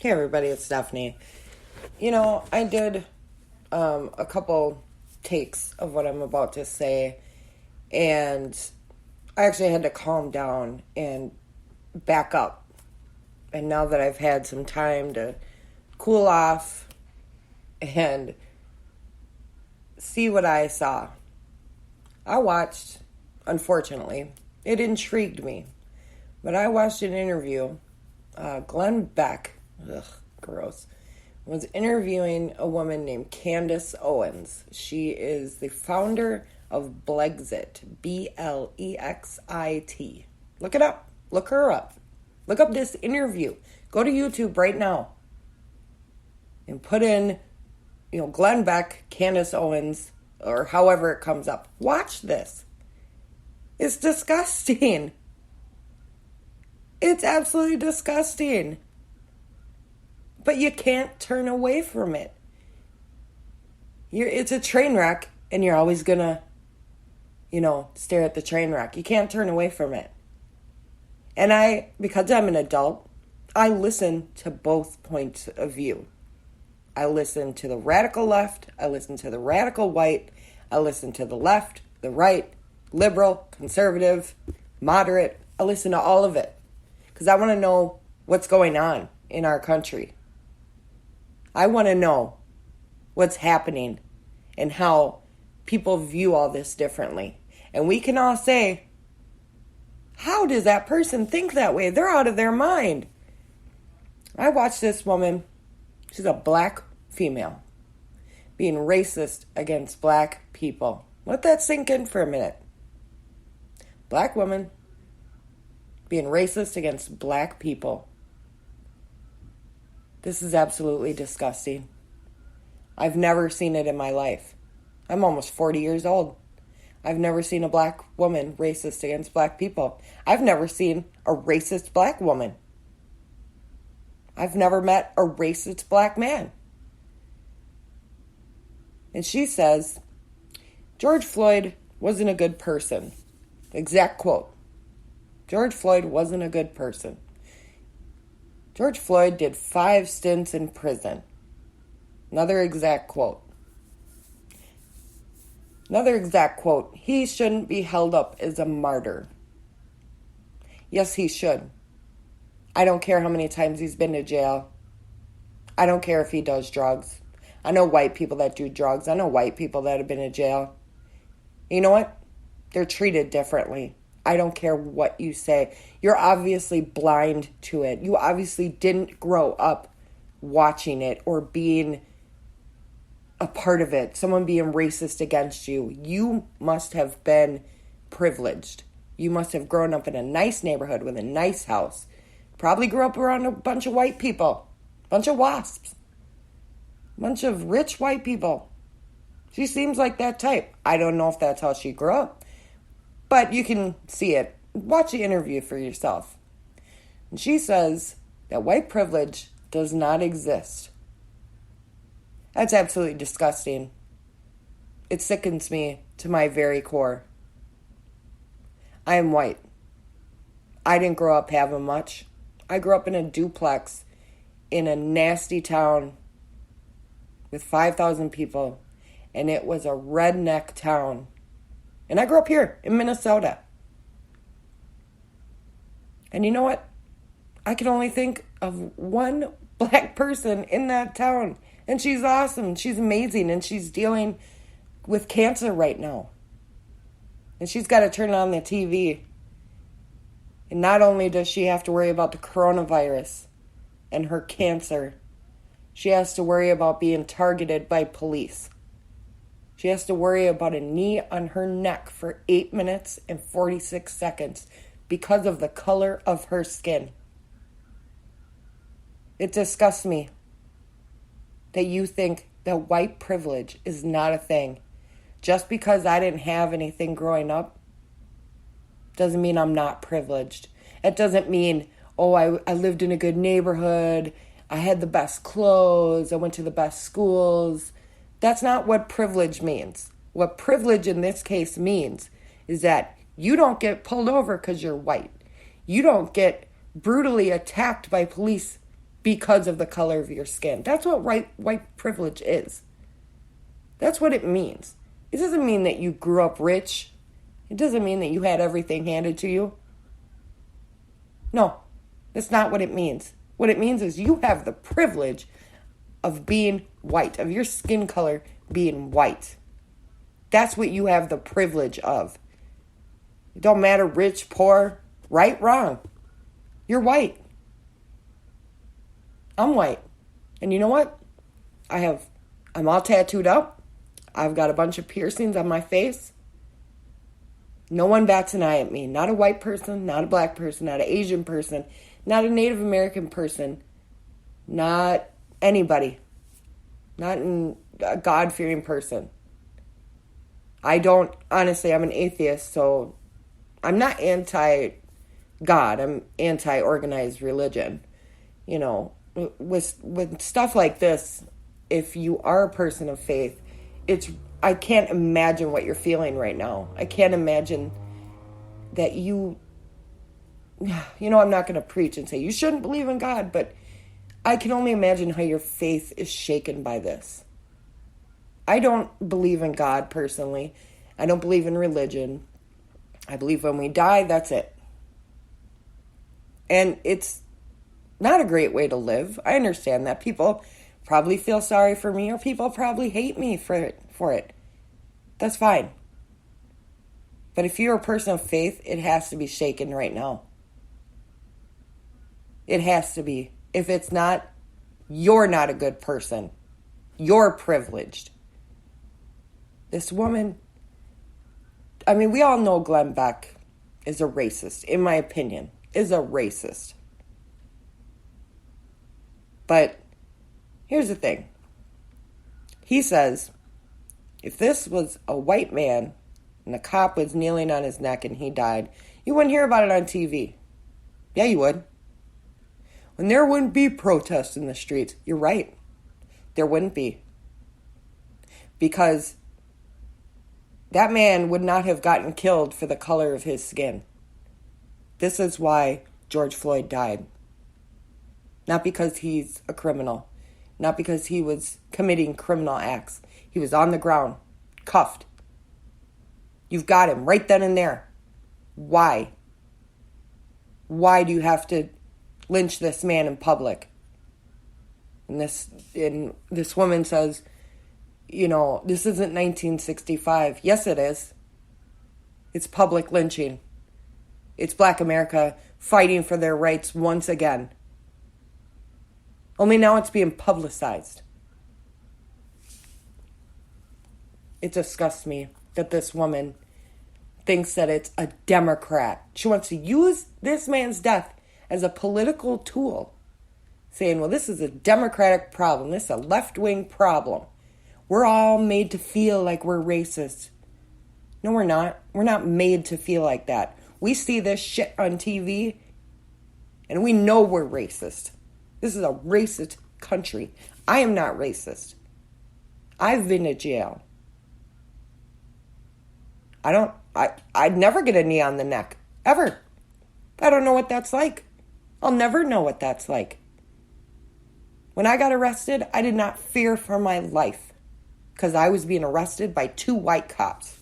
Hey everybody, it's Stephanie. I did a couple takes of what I'm about to say, and I actually had to calm down and back up. And now that I've had some time to cool off and see what I saw, I watched, unfortunately, it intrigued me, but I watched an interview. Glenn Beck, gross, was interviewing a woman named Candace Owens. She is the founder of Blexit, Blexit. Look it up. Look her up. Look up this interview. Go to YouTube right now and put in, Glenn Beck, Candace Owens, or however it comes up. Watch this. It's disgusting. It's absolutely disgusting. But you can't turn away from it. It's a train wreck, and you're always gonna, stare at the train wreck. You can't turn away from it. And because I'm an adult, I listen to both points of view. I listen to the radical left. I listen to the radical white. I listen to the left, the right, liberal, conservative, moderate. I listen to all of it. Because I want to know what's going on in our country. I want to know what's happening and how people view all this differently. And we can all say, how does that person think that way? They're out of their mind. I watched this woman, she's a black female, being racist against black people. Let that sink in for a minute. Black woman being racist against black people. This is absolutely disgusting. I've never seen it in my life. I'm almost 40 years old. I've never seen a black woman racist against black people. I've never seen a racist black woman. I've never met a racist black man. And she says, George Floyd wasn't a good person. Exact quote. George Floyd wasn't a good person. George Floyd did 5 stints in prison. Another exact quote. He shouldn't be held up as a martyr. Yes, he should. I don't care how many times he's been to jail. I don't care if he does drugs. I know white people that do drugs. I know white people that have been to jail. You know what? They're treated differently. I don't care what you say. You're obviously blind to it. You obviously didn't grow up watching it or being a part of it. Someone being racist against you. You must have been privileged. You must have grown up in a nice neighborhood with a nice house. Probably grew up around a bunch of white people. Bunch of wasps. Bunch of rich white people. She seems like that type. I don't know if that's how she grew up. But you can see it. Watch the interview for yourself. And she says that white privilege does not exist. That's absolutely disgusting. It sickens me to my very core. I am white. I didn't grow up having much. I grew up in a duplex in a nasty town with 5,000 people. And it was a redneck town. And I grew up here in Minnesota. And you know what? I can only think of one black person in that town. And she's awesome. She's amazing. And she's dealing with cancer right now. And she's got to turn on the TV. And not only does she have to worry about the coronavirus and her cancer, she has to worry about being targeted by police. She has to worry about a knee on her neck for 8 minutes and 46 seconds because of the color of her skin. It disgusts me that you think that white privilege is not a thing. Just because I didn't have anything growing up doesn't mean I'm not privileged. It doesn't mean, I lived in a good neighborhood, I had the best clothes, I went to the best schools. That's not what privilege means. What privilege in this case means is that you don't get pulled over because you're white. You don't get brutally attacked by police because of the color of your skin. That's what white privilege is. That's what it means. It doesn't mean that you grew up rich. It doesn't mean that you had everything handed to you. No, that's not what it means. What it means is you have the privilege of being white, of your skin color being white. That's what you have the privilege of. It don't matter rich, poor, right, wrong. You're white. I'm white. And you know what? I'm all tattooed up. I've got a bunch of piercings on my face. No one bats an eye at me. Not a white person, not a black person, not an Asian person, not a Native American person, not anybody. Not a God-fearing person. Honestly, I'm an atheist, so I'm not anti-God. I'm anti-organized religion. You know, with stuff like this, if you are a person of faith, I can't imagine what you're feeling right now. I can't imagine that I'm not going to preach and say you shouldn't believe in God, but I can only imagine how your faith is shaken by this. I don't believe in God personally. I don't believe in religion. I believe when we die, that's it. And it's not a great way to live. I understand that. People probably feel sorry for me, or people probably hate me for it. That's fine. But if you're a person of faith, it has to be shaken right now. It has to be. If it's not, you're not a good person. You're privileged. This woman, we all know Glenn Beck is a racist, in my opinion, is a racist. But here's the thing. He says, if this was a white man and the cop was kneeling on his neck and he died, you wouldn't hear about it on TV. Yeah, you would. When there wouldn't be protests in the streets. You're right. There wouldn't be. Because that man would not have gotten killed for the color of his skin. This is why George Floyd died. Not because he's a criminal. Not because he was committing criminal acts. He was on the ground, cuffed. You've got him right then and there. Why? Why do you have to lynch this man in public? And this woman says, this isn't 1965. Yes, it is. It's public lynching. It's Black America fighting for their rights once again. Only now it's being publicized. It disgusts me that this woman thinks that it's a Democrat. She wants to use this man's death as a political tool, saying, well, this is a Democratic problem. This is a left-wing problem. We're all made to feel like we're racist. No, we're not. We're not made to feel like that. We see this shit on TV, and we know we're racist. This is a racist country. I am not racist. I've been to jail. I'd never get a knee on the neck. Ever. I don't know what that's like. I'll never know what that's like. When I got arrested, I did not fear for my life because I was being arrested by 2 white cops.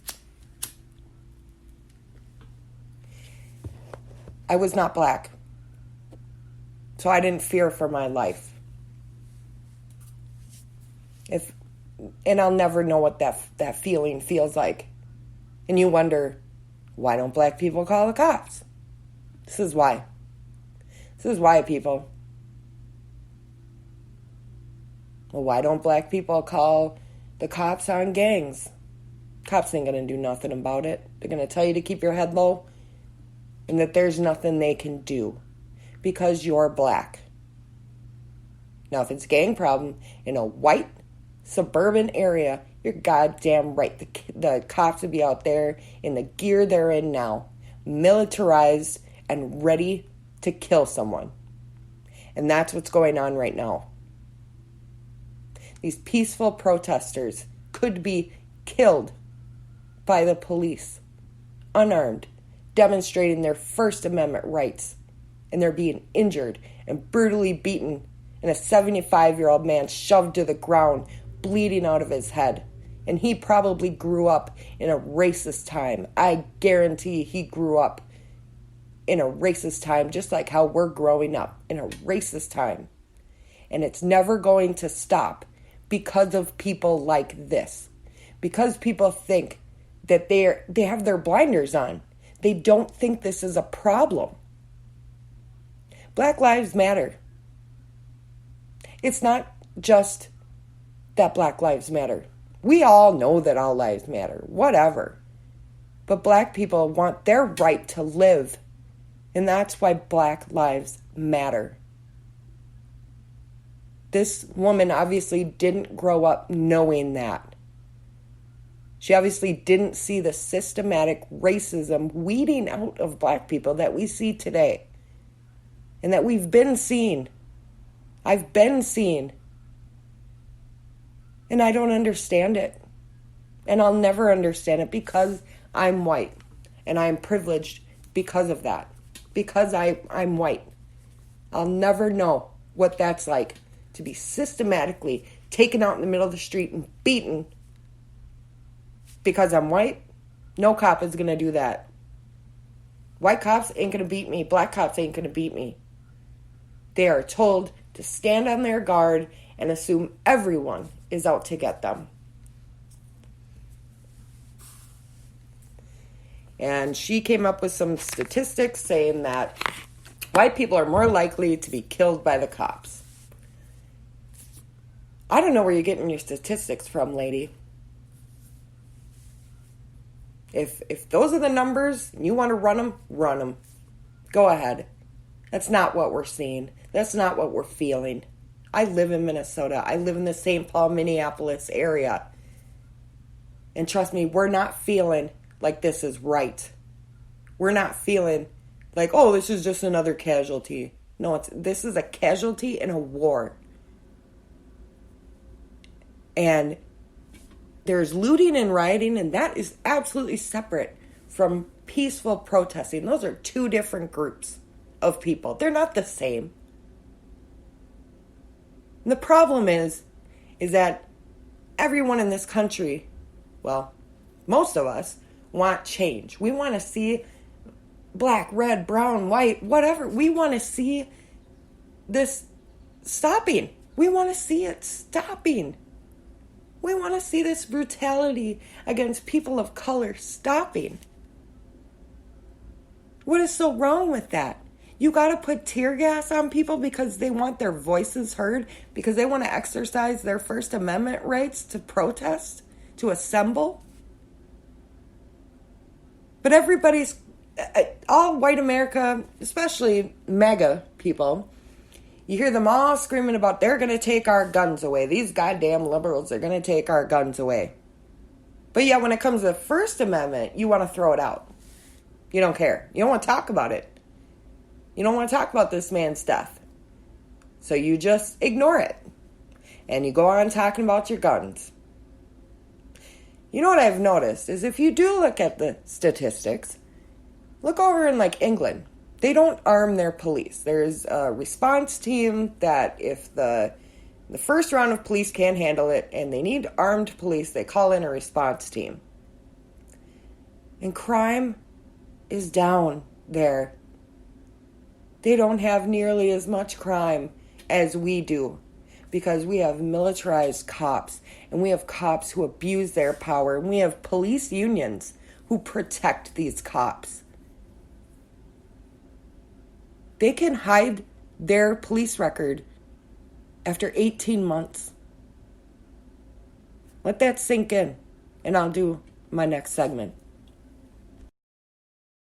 I was not black, so I didn't fear for my life. And I'll never know what that feeling feels like. And you wonder, why don't black people call the cops? This is why. This is why, people. Well, why don't black people call the cops on gangs? Cops ain't going to do nothing about it. They're going to tell you to keep your head low and that there's nothing they can do because you're black. Now, if it's a gang problem in a white suburban area, you're goddamn right. The cops would be out there in the gear they're in now, militarized and ready to kill someone. And that's what's going on right now. These peaceful protesters could be killed by the police, unarmed, demonstrating their First Amendment rights. And they're being injured and brutally beaten and a 75-year-old man shoved to the ground, bleeding out of his head. And he probably grew up in a racist time. I guarantee he grew up in a racist time, just like how we're growing up in a racist time. And it's never going to stop because of people like this. Because people think that they have their blinders on. They don't think this is a problem. Black lives matter. It's not just that Black lives matter. We all know that all lives matter, whatever. But Black people want their right to live. And that's why Black lives matter. This woman obviously didn't grow up knowing that. She obviously didn't see the systematic racism weeding out of Black people that we see today. And that we've been seeing. I've been seeing. And I don't understand it. And I'll never understand it because I'm white. And I'm privileged because of that. Because I'm white. I'll never know what that's like to be systematically taken out in the middle of the street and beaten because I'm white. No cop is going to do that. White cops ain't going to beat me. Black cops ain't going to beat me. They are told to stand on their guard and assume everyone is out to get them. And she came up with some statistics saying that white people are more likely to be killed by the cops. I don't know where you're getting your statistics from, lady. If those are the numbers and you want to run them, run them. Go ahead. That's not what we're seeing. That's not what we're feeling. I live in Minnesota. I live in the St. Paul, Minneapolis area. And trust me, we're not feeling like this is right. We're not feeling like, oh, this is just another casualty. No, this is a casualty in a war. And there's looting and rioting, and that is absolutely separate from peaceful protesting. Those are two different groups of people. They're not the same. And the problem is that everyone in this country, well, most of us, want change. We want to see black, red, brown, white, whatever. We want to see this stopping. We want to see it stopping. We want to see this brutality against people of color stopping. What is so wrong with that? You got to put tear gas on people because they want their voices heard, because they want to exercise their First Amendment rights to protest, to assemble. But everybody's, all white America, especially MAGA people, you hear them all screaming about they're going to take our guns away. These goddamn liberals are going to take our guns away. But yeah, when it comes to the First Amendment, you want to throw it out. You don't care. You don't want to talk about it. You don't want to talk about this man's death. So you just ignore it. And you go on talking about your guns. You know what I've noticed is if you do look at the statistics, look over in like England. They don't arm their police. There's a response team that if the first round of police can't handle it and they need armed police, they call in a response team. And crime is down there. They don't have nearly as much crime as we do because we have militarized cops and we have cops who abuse their power and we have police unions who protect these cops. They can hide their police record after 18 months. Let that sink in, and I'll do my next segment.